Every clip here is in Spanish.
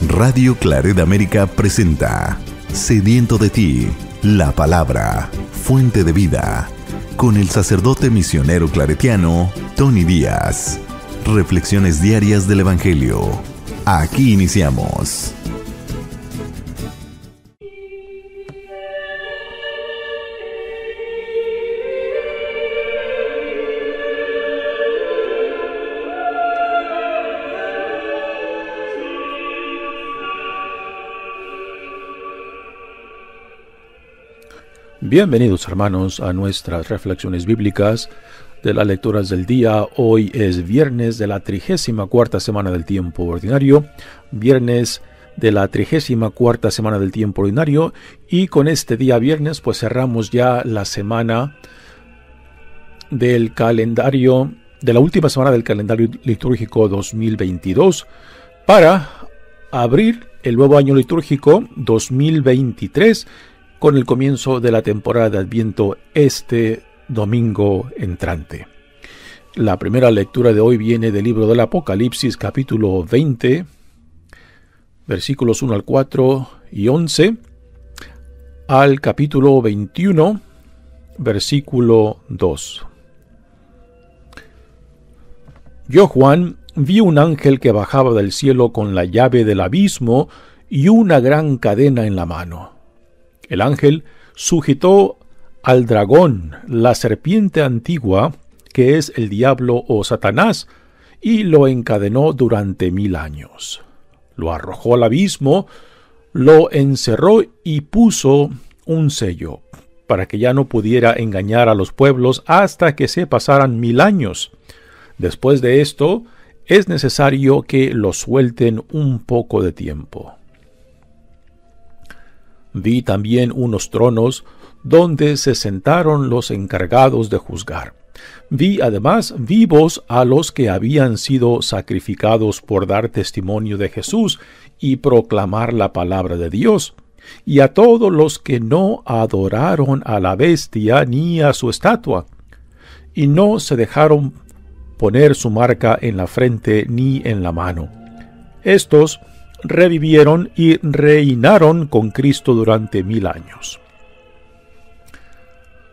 Radio Claret América presenta Sediento de ti, la palabra, fuente de vida, con el sacerdote misionero claretiano Tony Díaz. Reflexiones diarias del Evangelio. Aquí iniciamos. Bienvenidos, hermanos, a nuestras reflexiones bíblicas de las lecturas del día. Hoy es viernes de la 34ª semana del tiempo ordinario, y con este día viernes pues cerramos ya la semana del calendario, de la última semana del calendario litúrgico 2022, para abrir el nuevo año litúrgico 2023 con el comienzo de la temporada de Adviento este domingo entrante. La primera lectura de hoy viene del libro del Apocalipsis, capítulo 20, versículos 1 al 4 y 11, al capítulo 21, versículo 2. Yo, Juan, vi un ángel que bajaba del cielo con la llave del abismo y una gran cadena en la mano. El ángel sujetó al dragón, la serpiente antigua, que es el diablo o Satanás, y lo encadenó durante 1000 años. Lo arrojó al abismo, lo encerró y puso un sello, para que ya no pudiera engañar a los pueblos hasta que se pasaran 1000 años. Después de esto, es necesario que lo suelten un poco de tiempo. Vi también unos tronos donde se sentaron los encargados de juzgar. Vi además vivos a los que habían sido sacrificados por dar testimonio de Jesús y proclamar la palabra de Dios, y a todos los que no adoraron a la bestia ni a su estatua, y no se dejaron poner su marca en la frente ni en la mano. Estos revivieron y reinaron con Cristo durante 1000 años.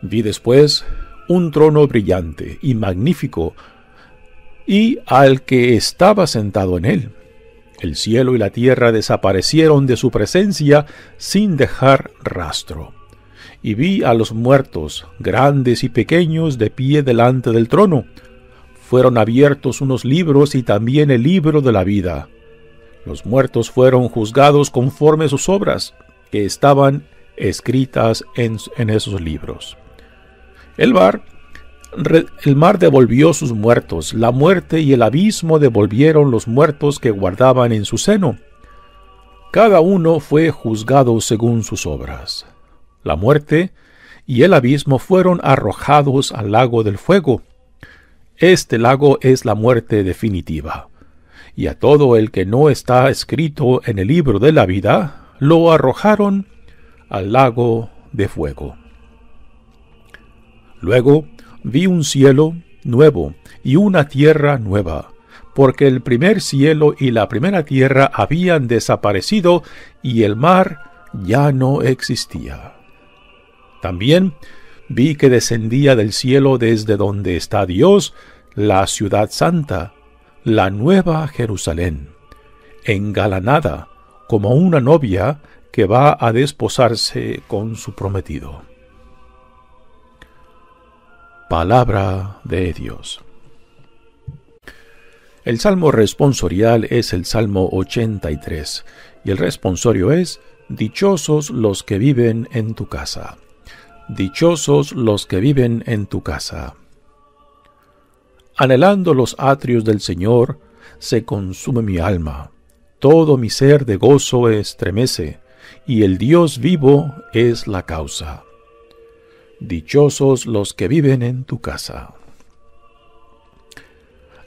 Vi después un trono brillante y magnífico, y al que estaba sentado en él. El cielo y la tierra desaparecieron de su presencia sin dejar rastro. Y vi a los muertos, grandes y pequeños, de pie delante del trono. Fueron abiertos unos libros y también el libro de la vida. Los muertos fueron juzgados conforme a sus obras, que estaban escritas en esos libros. El mar devolvió sus muertos, la muerte y el abismo devolvieron los muertos que guardaban en su seno. Cada uno fue juzgado según sus obras. La muerte y el abismo fueron arrojados al lago del fuego. Este lago es la muerte definitiva. Y a todo el que no está escrito en el libro de la vida, lo arrojaron al lago de fuego. Luego vi un cielo nuevo y una tierra nueva, porque el primer cielo y la primera tierra habían desaparecido y el mar ya no existía. También vi que descendía del cielo desde donde está Dios, la ciudad santa, la nueva Jerusalén, engalanada como una novia que va a desposarse con su prometido. Palabra de Dios. El salmo responsorial es el Salmo 83, y el responsorio es: Dichosos los que viven en tu casa. Dichosos los que viven en tu casa. Anhelando los atrios del Señor, se consume mi alma. Todo mi ser de gozo estremece, y el Dios vivo es la causa. Dichosos los que viven en tu casa.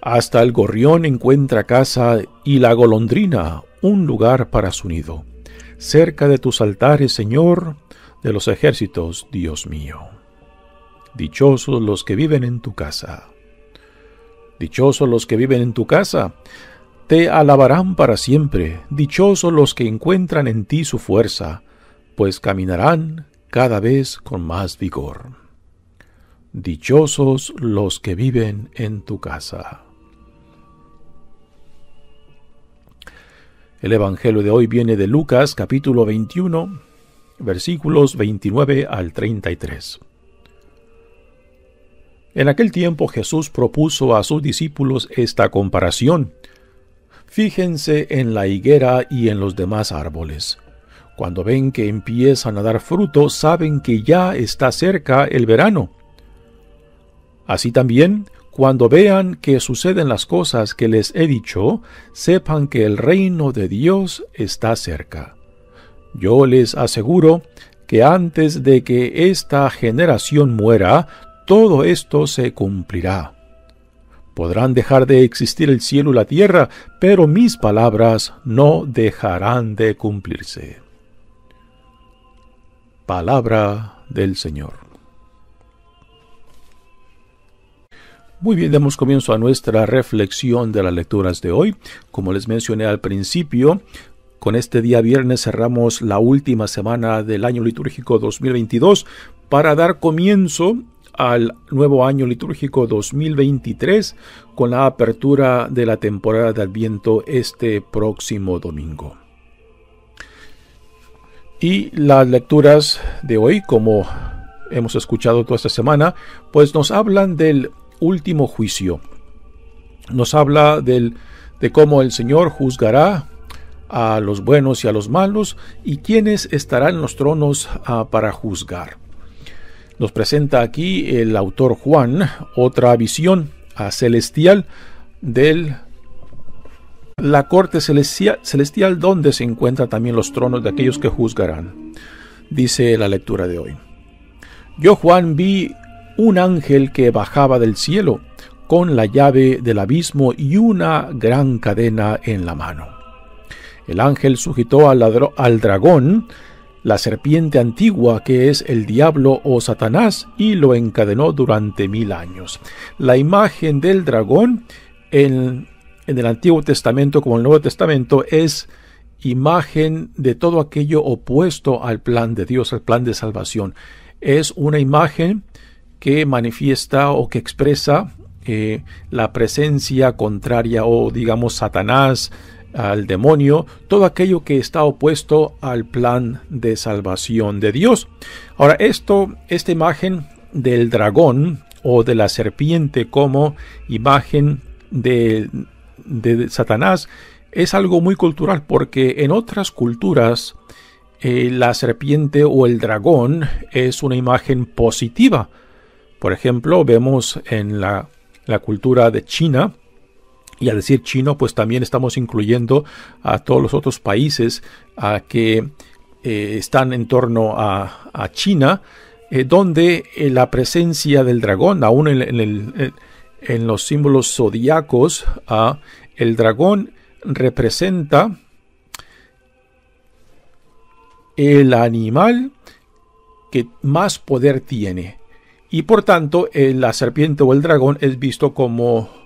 Hasta el gorrión encuentra casa, y la golondrina un lugar para su nido. Cerca de tus altares, Señor, de los ejércitos, Dios mío. Dichosos los que viven en tu casa. Dichosos los que viven en tu casa. Te alabarán para siempre, dichosos los que encuentran en ti su fuerza, pues caminarán cada vez con más vigor. Dichosos los que viven en tu casa. El Evangelio de hoy viene de Lucas, capítulo 21, versículos 29 al 33. En aquel tiempo Jesús propuso a sus discípulos esta comparación. Fíjense en la higuera y en los demás árboles. Cuando ven que empiezan a dar fruto, saben que ya está cerca el verano. Así también, cuando vean que suceden las cosas que les he dicho, sepan que el reino de Dios está cerca. Yo les aseguro que antes de que esta generación muera, todo esto se cumplirá. Podrán dejar de existir el cielo y la tierra, pero mis palabras no dejarán de cumplirse. Palabra del Señor. Muy bien, damos comienzo a nuestra reflexión de las lecturas de hoy. Como les mencioné al principio, con este día viernes cerramos la última semana del año litúrgico 2022 para dar comienzo al nuevo año litúrgico 2023 con la apertura de la temporada de Adviento este próximo domingo. Y las lecturas de hoy, como hemos escuchado toda esta semana, pues nos hablan del último juicio. Nos habla de cómo el Señor juzgará a los buenos y a los malos y quiénes estarán en los tronos para juzgar. Nos presenta aquí el autor Juan otra visión celestial de la corte celestial donde se encuentran también los tronos de aquellos que juzgarán. Dice la lectura de hoy. Yo, Juan, vi un ángel que bajaba del cielo con la llave del abismo y una gran cadena en la mano. El ángel sujetó al dragón, la serpiente antigua que es el diablo o Satanás, y lo encadenó durante 1000 años. La imagen del dragón en el Antiguo Testamento como en el Nuevo Testamento es imagen de todo aquello opuesto al plan de Dios, al plan de salvación. Es una imagen que manifiesta o que expresa la presencia contraria o digamos Satanás, al demonio, todo aquello que está opuesto al plan de salvación de Dios. Ahora, esta imagen del dragón o de la serpiente como imagen de Satanás es algo muy cultural, porque en otras culturas la serpiente o el dragón es una imagen positiva. Por ejemplo, vemos en la cultura de China. Y al decir chino, pues también estamos incluyendo a todos los otros países que están en torno a China, donde la presencia del dragón, aún en los símbolos zodiacos, el dragón representa el animal que más poder tiene. Y por tanto, la serpiente o el dragón es visto como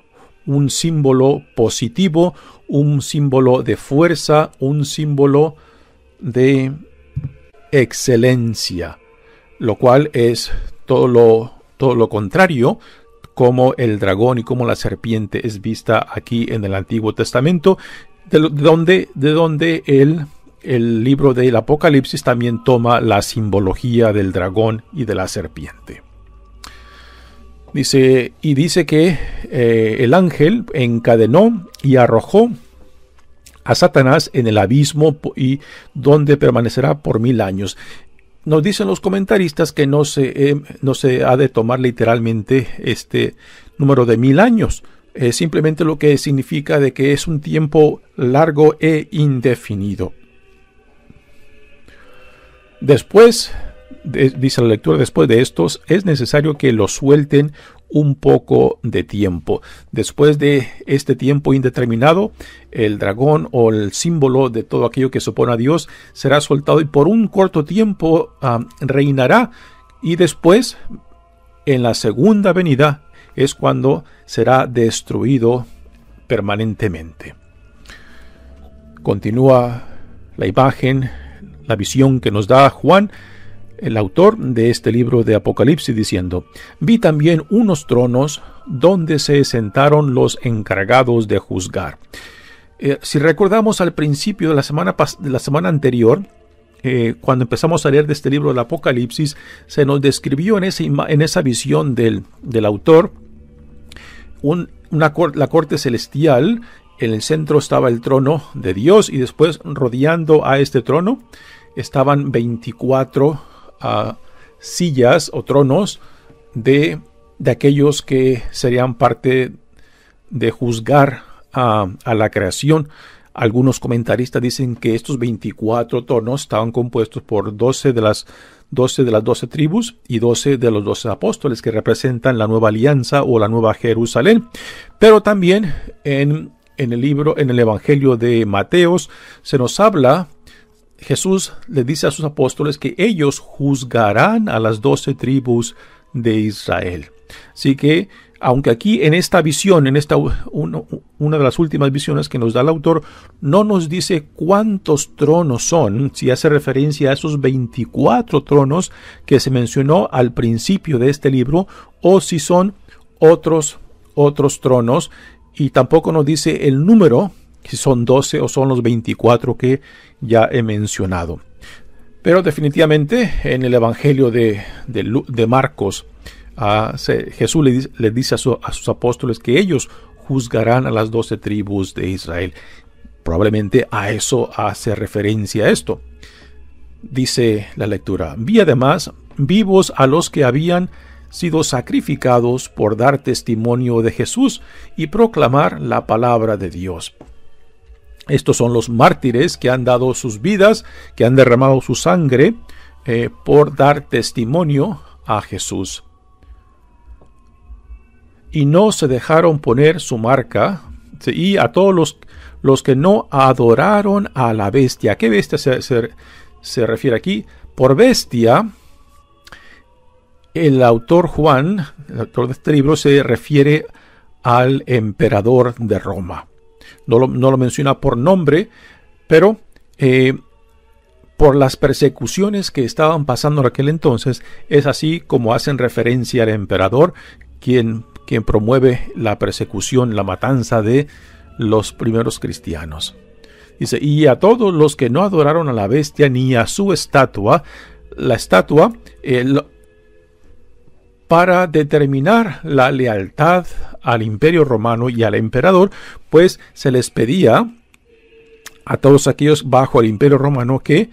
un símbolo positivo, un símbolo de fuerza, un símbolo de excelencia, lo cual es todo lo contrario como el dragón y como la serpiente es vista aquí en el Antiguo Testamento, de donde el libro del Apocalipsis también toma la simbología del dragón y de la serpiente. Dice que el ángel encadenó y arrojó a Satanás en el abismo y donde permanecerá por 1000 años. Nos dicen los comentaristas que no se ha de tomar literalmente este número de 1000 años. Simplemente lo que significa de que es un tiempo largo e indefinido. Después, dice la lectura, después de estos es necesario que los suelten un poco de tiempo. Después de este tiempo indeterminado, el dragón o el símbolo de todo aquello que se opone a Dios será soltado y por un corto tiempo reinará, y después en la segunda venida es cuando será destruido permanentemente. Continúa la imagen, la visión que nos da Juan, el autor de este libro de Apocalipsis, diciendo: vi también unos tronos donde se sentaron los encargados de juzgar. Si recordamos al principio de la semana anterior, cuando empezamos a leer de este libro del Apocalipsis, se nos describió en esa visión del autor la corte celestial. En el centro estaba el trono de Dios, y después, rodeando a este trono, estaban 24 sillas o tronos de aquellos que serían parte de juzgar a la creación. Algunos comentaristas dicen que estos 24 tronos estaban compuestos por 12 de las 12 tribus y 12 de los 12 apóstoles, que representan la nueva alianza o la nueva Jerusalén. Pero también en el Evangelio de Mateos se nos habla, Jesús le dice a sus apóstoles que ellos juzgarán a las 12 tribus de Israel. Así que, aunque aquí en esta visión, una de las últimas visiones que nos da el autor, no nos dice cuántos tronos son, si hace referencia a esos 24 tronos que se mencionó al principio de este libro, o si son otros tronos, y tampoco nos dice el número, si son 12 o son los 24 que ya he mencionado. Pero definitivamente en el Evangelio de Marcos, Jesús le dice a sus apóstoles que ellos juzgarán a las 12 tribus de Israel. Probablemente a eso hace referencia esto. Dice la lectura: vi además vivos a los que habían sido sacrificados por dar testimonio de Jesús y proclamar la palabra de Dios. Estos son los mártires que han dado sus vidas, que han derramado su sangre por dar testimonio a Jesús. Y no se dejaron poner su marca, y a todos los que no adoraron a la bestia. ¿A qué bestia se refiere aquí? Por bestia, el autor Juan, el autor de este libro, se refiere al emperador de Roma. No lo menciona por nombre, pero por las persecuciones que estaban pasando en aquel entonces, es así como hacen referencia al emperador, quien promueve la persecución, la matanza de los primeros cristianos. Dice: y a todos los que no adoraron a la bestia ni a su estatua, la estatua, para determinar la lealtad al imperio romano y al emperador, pues se les pedía a todos aquellos bajo el imperio romano que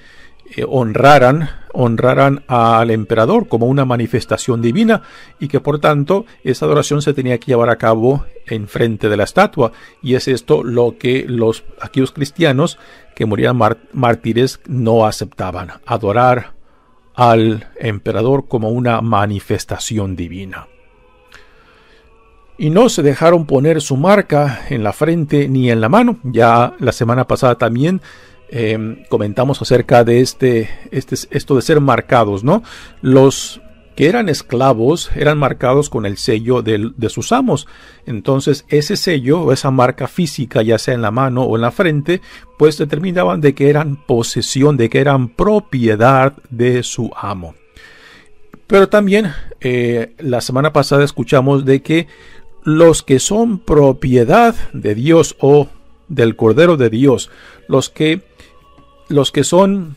honraran al emperador como una manifestación divina, y que por tanto esa adoración se tenía que llevar a cabo en frente de la estatua. Y es esto lo que aquellos cristianos que morían mártires no aceptaban: adorar al emperador como una manifestación divina. Y no se dejaron poner su marca en la frente ni en la mano. Ya la semana pasada también comentamos acerca de esto de ser marcados, ¿no? Los que eran esclavos eran marcados con el sello de sus amos. Entonces ese sello o esa marca física, ya sea en la mano o en la frente, pues determinaban de que eran posesión, de que eran propiedad de su amo. Pero también la semana pasada escuchamos de que los que son propiedad de Dios o del Cordero de Dios, los que son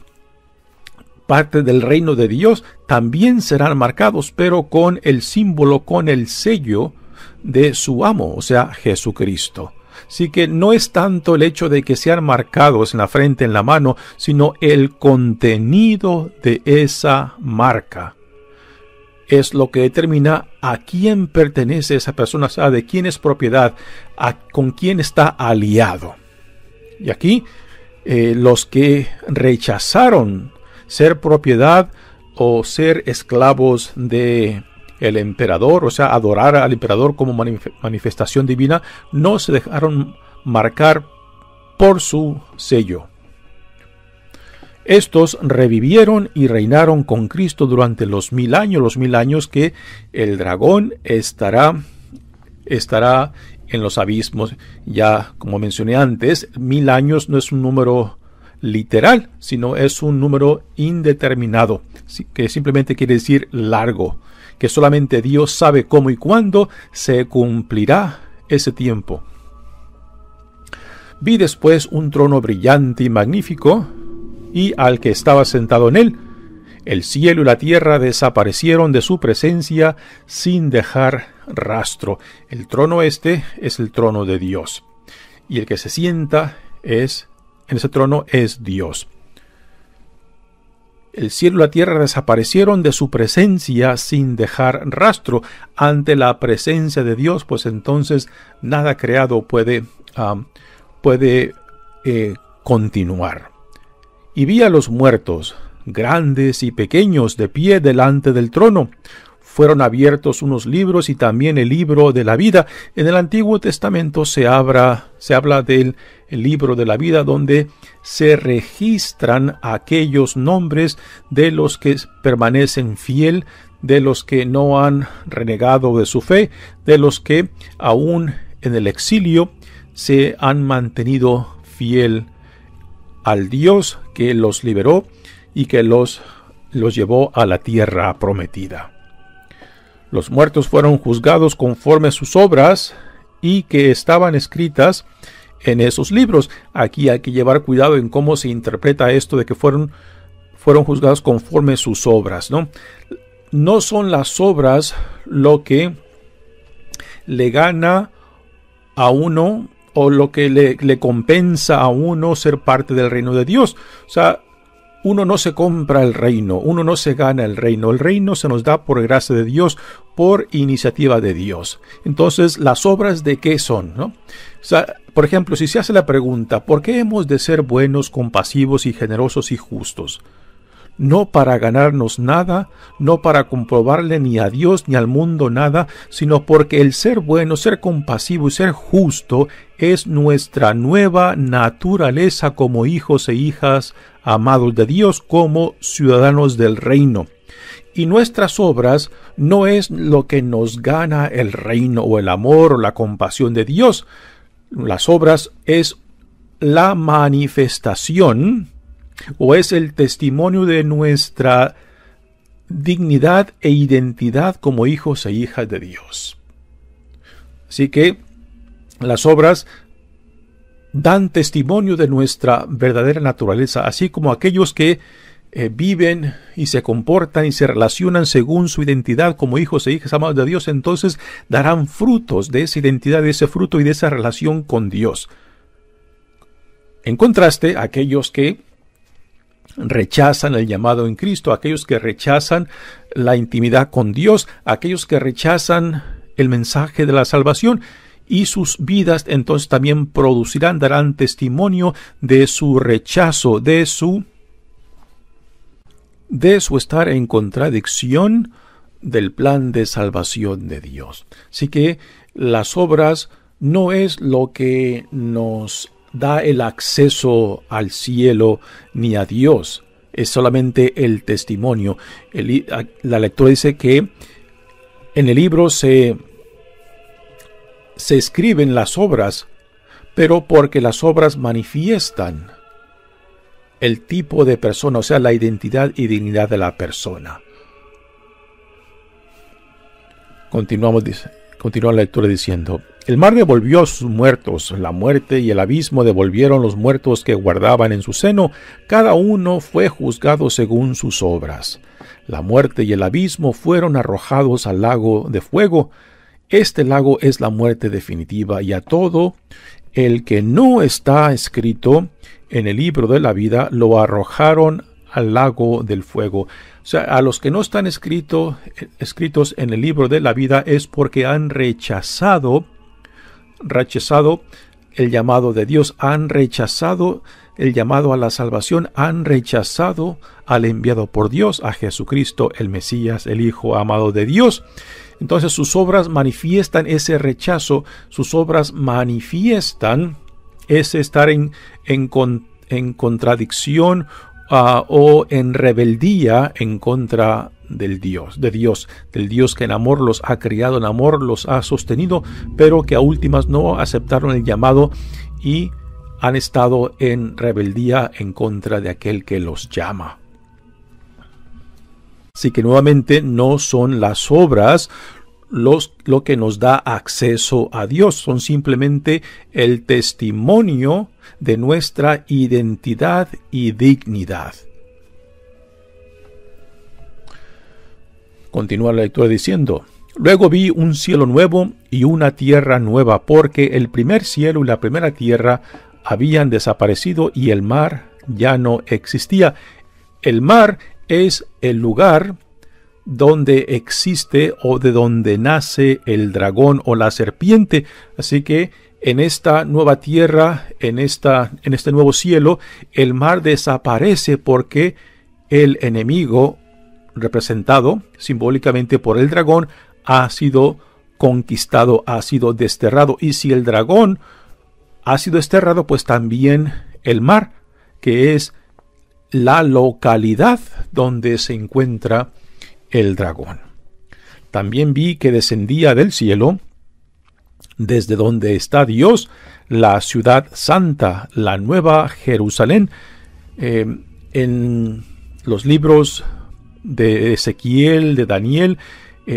parte del reino de Dios, también serán marcados, pero con el símbolo, con el sello de su amo, o sea, Jesucristo. Así que no es tanto el hecho de que sean marcados en la frente, en la mano, sino el contenido de esa marca. Es lo que determina a quién pertenece esa persona, o sea, de quién es propiedad, con quién está aliado. Y aquí los que rechazaron ser propiedad o ser esclavos de el emperador, o sea, adorar al emperador como manifestación divina, no se dejaron marcar por su sello. Estos revivieron y reinaron con Cristo durante los 1000 años que el dragón estará en los abismos. Ya, como mencioné antes, 1000 años no es un número literal, sino es un número indeterminado, que simplemente quiere decir largo, que solamente Dios sabe cómo y cuándo se cumplirá ese tiempo. Vi después un trono brillante y magnífico, y al que estaba sentado en él. El cielo y la tierra desaparecieron de su presencia sin dejar rastro. El trono este es el trono de Dios, y el que se sienta en ese trono es Dios. El cielo y la tierra desaparecieron de su presencia sin dejar rastro. Ante la presencia de Dios, pues entonces nada creado puede continuar. Y vi a los muertos, grandes y pequeños, de pie delante del trono. Fueron abiertos unos libros y también el libro de la vida. En el Antiguo Testamento se habla del libro de la vida, donde se registran aquellos nombres de los que permanecen fiel, de los que no han renegado de su fe, de los que aún en el exilio se han mantenido fiel al Dios que los liberó y que los llevó a la tierra prometida. Los muertos fueron juzgados conforme a sus obras y que estaban escritas en esos libros. Aquí hay que llevar cuidado en cómo se interpreta esto de que fueron juzgados conforme a sus obras, ¿no? No son las obras lo que le gana a uno o lo que le compensa a uno ser parte del reino de Dios. O sea, uno no se compra el reino, uno no se gana el reino se nos da por gracia de Dios, por iniciativa de Dios. Entonces, ¿las obras de qué son, no? O sea, por ejemplo, si se hace la pregunta, ¿por qué hemos de ser buenos, compasivos y generosos y justos? No para ganarnos nada, no para comprobarle ni a Dios ni al mundo nada, sino porque el ser bueno, ser compasivo y ser justo es nuestra nueva naturaleza como hijos e hijas amados de Dios, como ciudadanos del reino. Y nuestras obras no es lo que nos gana el reino o el amor o la compasión de Dios. Las obras es la manifestación o es el testimonio de nuestra dignidad e identidad como hijos e hijas de Dios. Así que las obras dan testimonio de nuestra verdadera naturaleza, así como aquellos que viven y se comportan y se relacionan según su identidad como hijos e hijas amados de Dios, entonces darán frutos de esa identidad, de ese fruto y de esa relación con Dios. En contraste, aquellos que rechazan el llamado en Cristo, aquellos que rechazan la intimidad con Dios, aquellos que rechazan el mensaje de la salvación, y sus vidas entonces también darán testimonio de su rechazo, de su estar en contradicción del plan de salvación de Dios. Así que las obras no es lo que nos da el acceso al cielo ni a Dios, es solamente el testimonio. La lectura dice que en el libro se escriben las obras, pero porque las obras manifiestan el tipo de persona, o sea, la identidad y dignidad de la persona. Continúa la lectura diciendo: el mar devolvió a sus muertos, la muerte y el abismo devolvieron los muertos que guardaban en su seno, cada uno fue juzgado según sus obras. La muerte y el abismo fueron arrojados al lago de fuego. Este lago es la muerte definitiva, y a todo el que no está escrito en el libro de la vida lo arrojaron al lago del fuego. O sea, a los que no están escritos en el libro de la vida es porque han rechazado el llamado de Dios, han rechazado el llamado a la salvación, han rechazado al enviado por Dios, a Jesucristo, el Mesías, el Hijo amado de Dios. Entonces sus obras manifiestan ese rechazo, sus obras manifiestan ese estar en contradicción o en rebeldía en contra del Dios que en amor los ha criado, en amor los ha sostenido, pero que a últimas no aceptaron el llamado y han estado en rebeldía en contra de aquel que los llama. Así que nuevamente no son las obras lo que nos da acceso a Dios, son simplemente el testimonio de nuestra identidad y dignidad. Continúa la lectura diciendo: luego vi un cielo nuevo y una tierra nueva, porque el primer cielo y la primera tierra habían desaparecido y el mar ya no existía. El mar es el lugar donde existe o de donde nace el dragón o la serpiente. Así que en esta nueva tierra, en este nuevo cielo, el mar desaparece porque el enemigo, representado simbólicamente por el dragón, ha sido conquistado, ha sido desterrado. Y si el dragón ha sido desterrado, pues también el mar, que es la localidad donde se encuentra el dragón. También vi que descendía del cielo, desde donde está Dios, la ciudad santa, la nueva Jerusalén. En los libros de Ezequiel, de Daniel,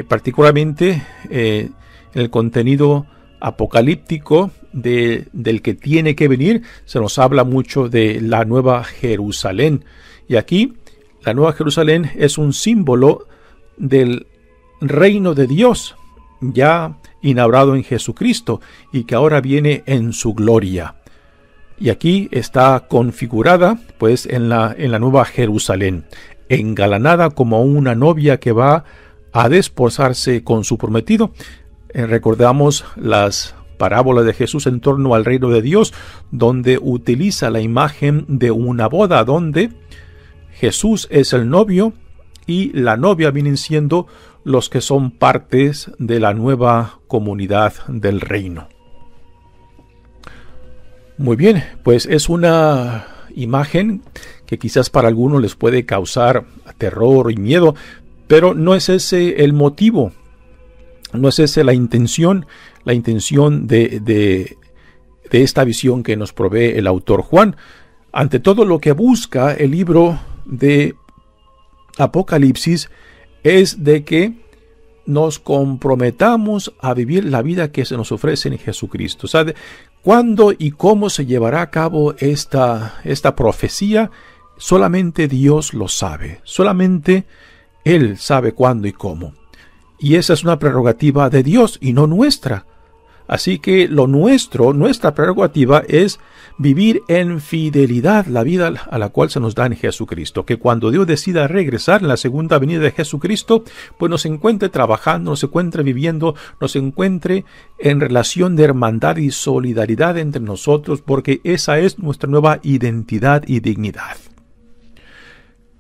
particularmente en el contenido apocalíptico del que tiene que venir, se nos habla mucho de la nueva Jerusalén. Y aquí la nueva Jerusalén es un símbolo del reino de Dios ya inaugurado en Jesucristo y que ahora viene en su gloria. Y aquí está configurada pues en la nueva Jerusalén, engalanada como una novia que va a desposarse con su prometido. Recordamos las parábolas de Jesús en torno al reino de Dios, donde utiliza la imagen de una boda, donde Jesús es el novio y la novia vienen siendo los que son partes de la nueva comunidad del reino. Muy bien, pues es una imagen que quizás para algunos les puede causar terror y miedo, pero no es ese el motivo, no es esa la intención de esta visión que nos provee el autor Juan. Ante todo, lo que busca el libro de Apocalipsis es de que nos comprometamos a vivir la vida que se nos ofrece en Jesucristo. O sea, ¿cuándo y cómo se llevará a cabo esta profecía? Solamente Dios lo sabe. Solamente Él sabe cuándo y cómo. Y esa es una prerrogativa de Dios y no nuestra. Así que nuestra prerrogativa es vivir en fidelidad la vida a la cual se nos da en Jesucristo. Que cuando Dios decida regresar en la segunda venida de Jesucristo, pues nos encuentre trabajando, nos encuentre viviendo, nos encuentre en relación de hermandad y solidaridad entre nosotros, porque esa es nuestra nueva identidad y dignidad.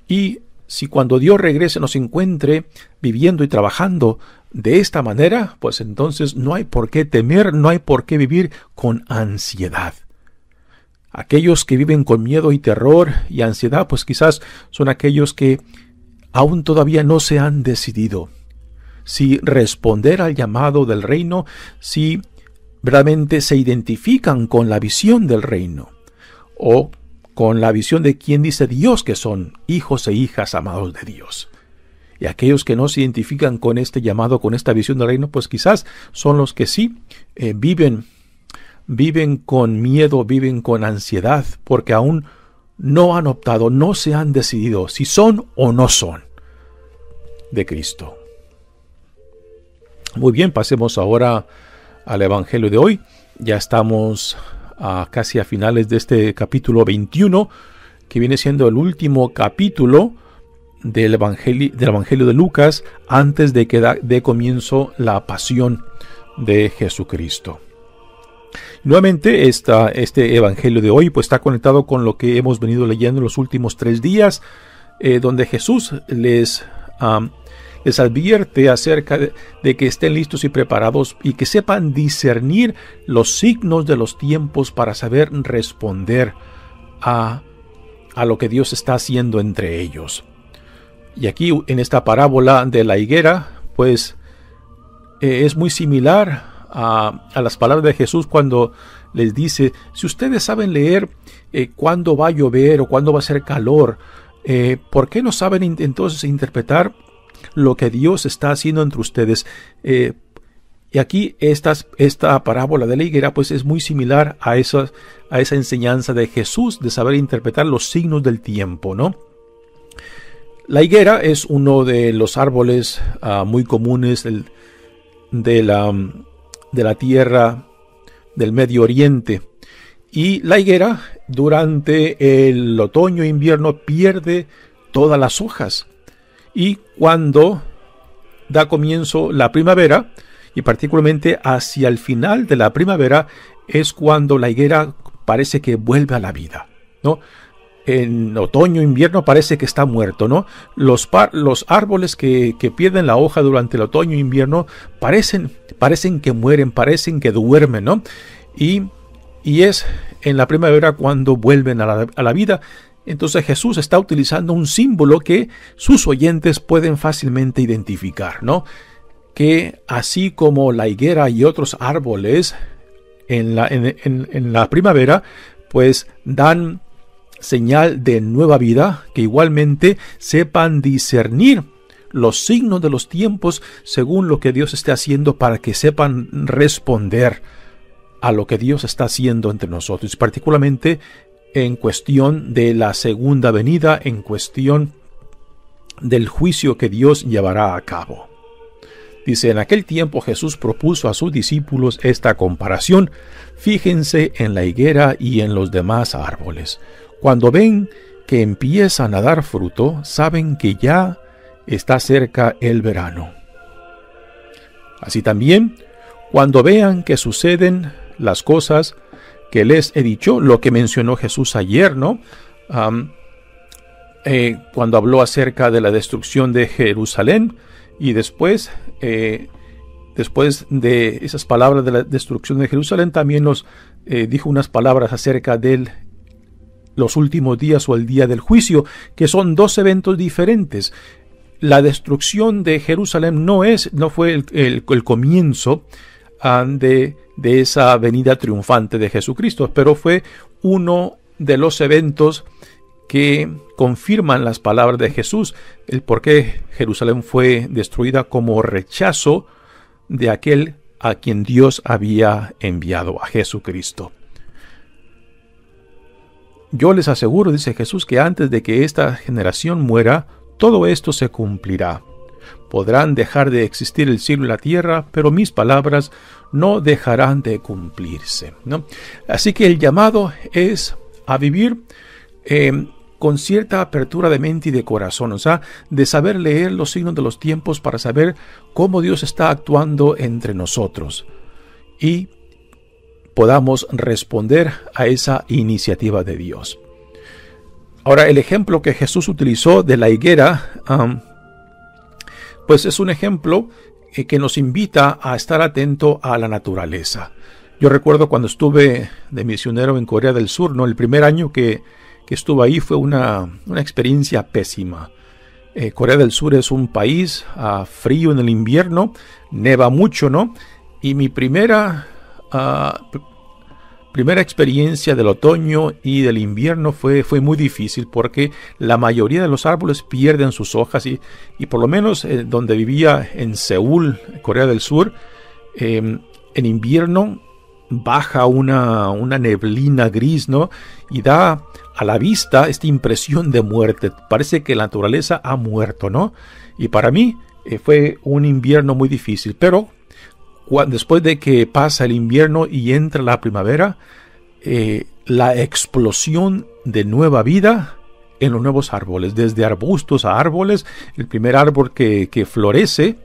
Y si cuando Dios regrese nos encuentre viviendo y trabajando de esta manera, pues entonces no hay por qué temer, no hay por qué vivir con ansiedad. Aquellos que viven con miedo y terror y ansiedad, pues quizás son aquellos que aún todavía no se han decidido si responder al llamado del reino, si verdaderamente se identifican con la visión del reino o con la visión de quien dice Dios que son hijos e hijas amados de Dios. Y aquellos que no se identifican con este llamado, con esta visión del reino, pues quizás son los que sí viven con miedo, viven con ansiedad, porque aún no han optado, no se han decidido si son o no son de Cristo. Muy bien, pasemos ahora al Evangelio de hoy. Ya estamos casi a finales de este capítulo 21, que viene siendo el último capítulo del Evangelio de Lucas antes de que dé comienzo la pasión de Jesucristo. Nuevamente este Evangelio de hoy pues está conectado con lo que hemos venido leyendo en los últimos 3 días, donde Jesús les advierte acerca de que estén listos y preparados y que sepan discernir los signos de los tiempos para saber responder a a lo que Dios está haciendo entre ellos. Y aquí en esta parábola de la higuera, pues es muy similar a las palabras de Jesús cuando les dice: si ustedes saben leer cuándo va a llover o cuándo va a hacer calor, ¿por qué no saben entonces interpretar lo que Dios está haciendo entre ustedes? Y aquí esta parábola de la higuera pues es muy similar a esa enseñanza de Jesús de saber interpretar los signos del tiempo, ¿no? La higuera es uno de los árboles muy comunes de la tierra del Medio Oriente. Y la higuera durante el otoño e invierno pierde todas las hojas. Y cuando da comienzo la primavera, y particularmente hacia el final de la primavera, es cuando la higuera parece que vuelve a la vida, ¿no? En otoño, invierno parece que está muerto, ¿no? Los árboles que pierden la hoja durante el otoño e invierno parecen que mueren, parecen que duermen, ¿no? Y es en la primavera cuando vuelven a la vida. Entonces Jesús está utilizando un símbolo que sus oyentes pueden fácilmente identificar, ¿no? Que así como la higuera y otros árboles en la primavera, pues dan señal de nueva vida, que igualmente sepan discernir los signos de los tiempos según lo que Dios esté haciendo, para que sepan responder a lo que Dios está haciendo entre nosotros, particularmente en cuestión de la segunda venida, en cuestión del juicio que Dios llevará a cabo. Dice: en aquel tiempo Jesús propuso a sus discípulos esta comparación: fíjense en la higuera y en los demás árboles. Cuando ven que empiezan a dar fruto, saben que ya está cerca el verano. Así también, cuando vean que suceden las cosas que les he dicho, lo que mencionó Jesús ayer, ¿no? Cuando habló acerca de la destrucción de Jerusalén, y después de esas palabras de la destrucción de Jerusalén, también nos dijo unas palabras acerca de los últimos días o el día del juicio, que son dos eventos diferentes. La destrucción de Jerusalén no fue el comienzo de esa venida triunfante de Jesucristo, pero fue uno de los eventos que confirman las palabras de Jesús, el por qué Jerusalén fue destruida como rechazo de aquel a quien Dios había enviado, a Jesucristo. Yo les aseguro, dice Jesús, que antes de que esta generación muera, todo esto se cumplirá. Podrán dejar de existir el cielo y la tierra, pero mis palabras no dejarán de cumplirse, ¿no? Así que el llamado es a vivir con cierta apertura de mente y de corazón, o sea, de saber leer los signos de los tiempos para saber cómo Dios está actuando entre nosotros y podamos responder a esa iniciativa de Dios. Ahora, el ejemplo que Jesús utilizó de la higuera, pues es un ejemplo que nos invita a estar atento a la naturaleza. Yo recuerdo cuando estuve de misionero en Corea del Sur, ¿no? El primer año que estuve ahí fue una experiencia pésima. Corea del Sur es un país frío en el invierno, neva mucho, ¿no? Y mi primera experiencia del otoño y del invierno fue muy difícil, porque la mayoría de los árboles pierden sus hojas y por lo menos donde vivía en Seúl, Corea del Sur, en invierno baja una neblina gris, ¿no? Y da a la vista esta impresión de muerte. Parece que la naturaleza ha muerto, ¿no? Y para mí fue un invierno muy difícil, pero después de que pasa el invierno y entra la primavera, la explosión de nueva vida en los nuevos árboles, desde arbustos a árboles. El primer árbol que florece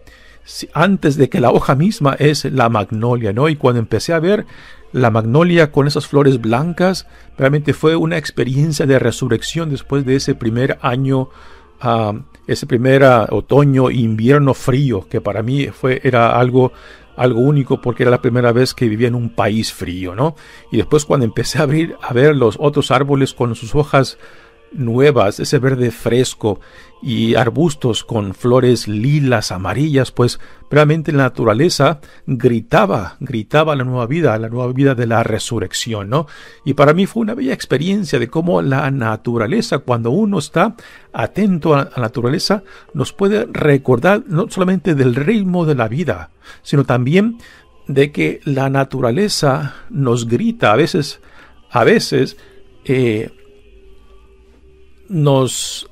antes de que la hoja misma es la magnolia, ¿no? Y cuando empecé a ver la magnolia con esas flores blancas, realmente fue una experiencia de resurrección después de ese primer año, ese primer otoño, invierno frío, que para mí era algo único, porque era la primera vez que vivía en un país frío, ¿no? Y después cuando empecé a ver los otros árboles con sus hojas nuevas, ese verde fresco y arbustos con flores lilas, amarillas, pues realmente la naturaleza gritaba la nueva vida de la resurrección, ¿no? Y para mí fue una bella experiencia de cómo la naturaleza, cuando uno está atento a la naturaleza, nos puede recordar no solamente del ritmo de la vida, sino también de que la naturaleza nos grita, a veces nos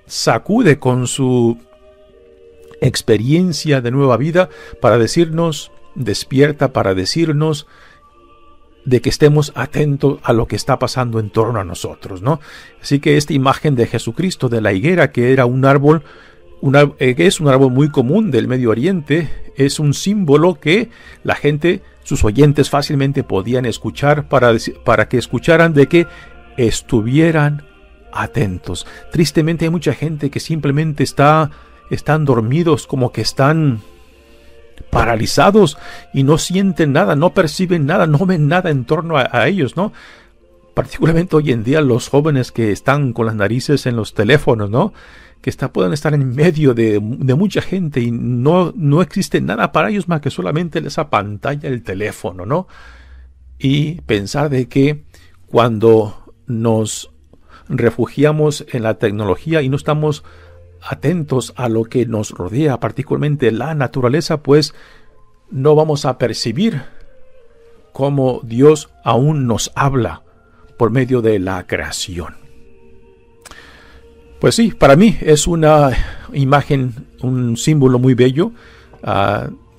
sacude con su experiencia de nueva vida para decirnos, despierta, para decirnos de que estemos atentos a lo que está pasando en torno a nosotros, ¿no? Así que esta imagen de Jesucristo, de la higuera, que era un árbol, que es un árbol muy común del Medio Oriente, es un símbolo que la gente, sus oyentes fácilmente podían escuchar para que escucharan de que estuvieran atentos. Tristemente hay mucha gente que simplemente están dormidos, como que están paralizados y no sienten nada, no perciben nada, no ven nada en torno a ellos, ¿no? Particularmente hoy en día los jóvenes que están con las narices en los teléfonos, ¿no? Que pueden estar en medio de mucha gente y no existe nada para ellos más que solamente esa pantalla del teléfono, ¿no? Y pensar de que cuando nos refugiamos en la tecnología y no estamos atentos a lo que nos rodea, particularmente la naturaleza, pues no vamos a percibir cómo Dios aún nos habla por medio de la creación. Pues sí, para mí es una imagen, un símbolo muy bello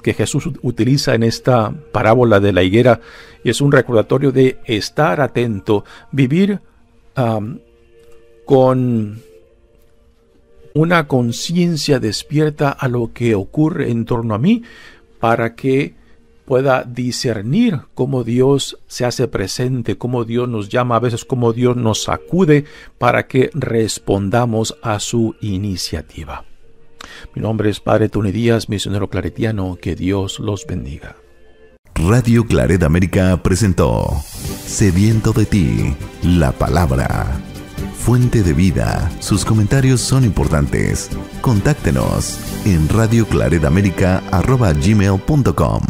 que Jesús utiliza en esta parábola de la higuera, y es un recordatorio de estar atento, vivir con una conciencia despierta a lo que ocurre en torno a mí, para que pueda discernir cómo Dios se hace presente, cómo Dios nos llama, a veces cómo Dios nos sacude para que respondamos a su iniciativa. Mi nombre es Padre Tony Díaz, misionero claretiano. Que Dios los bendiga. Radio Claret América presentó Sediento de ti, la palabra. Fuente de vida. Sus comentarios son importantes. Contáctenos en radioclaretamerica@gmail.com.